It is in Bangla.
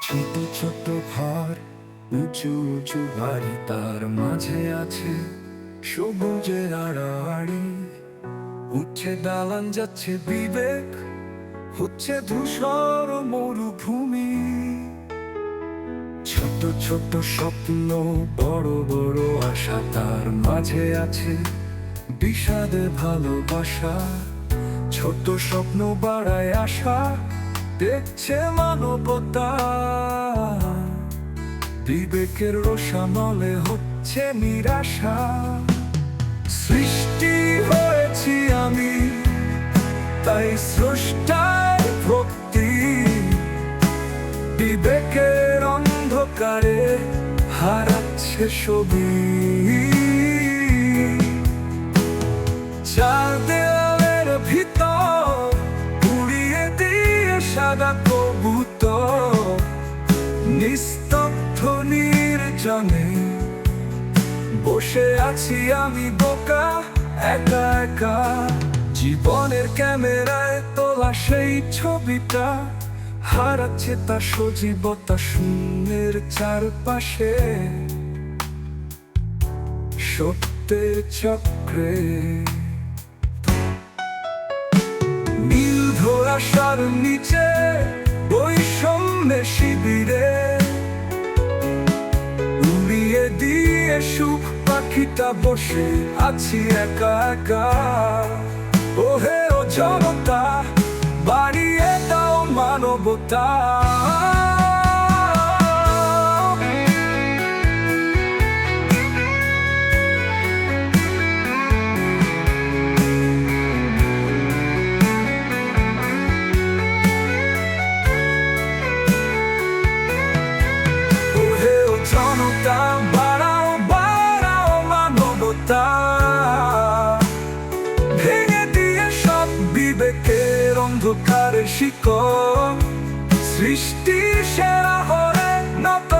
ছোট ছোট ঘর, উঁচু উঁচু বাড়ি, তার মাঝে আছে সবুজের আড়াআড়ি। উঠছে দালান, যাচ্ছে বিবেক, হচ্ছে ধূসর মরুভূমি। ছোট ছোট স্বপ্ন, বড় বড় আশা, তার মাঝে আছে বিষাদে ভালোবাসা। ছোট স্বপ্ন বাড়ায় আশা, দেখছে মানবতা। বিবেকের রোষানলে হচ্ছে নিরাশা। সৃষ্টি হয়েছি আমি, তাই স্রষ্টায় ভক্তি। বিবেকের অন্ধকারে হারাচ্ছে ছবি। চার দেয়ালের ভিতর উড়িয়ে দিয়ে সাদা কবুতর, নিস্তব্ধ নির্জনে বসে আছি আমি বোকা, একা একা। জীবনের ক্যামেরায় তোলা সেই ছবিটা হারাচ্ছে তার সজীবতা শূন্যের চারপাশে। সত্যের চক্রে নীল ধরাশার নিচে বৈষম্যের শিবিরে উড়িয়ে দিয়ে সুখ পাখিটা বসে আছি একা একা। ওহে ও জনতা, বাড়িয়ে দাও মানবতা। ওহে ও জনতা, বাড়াও বাড়াও মানবতা। ভেঙে দিয়ে সব বিবেকের অন্ধকারের শিকড়, সৃষ্টি সেরা হলে নত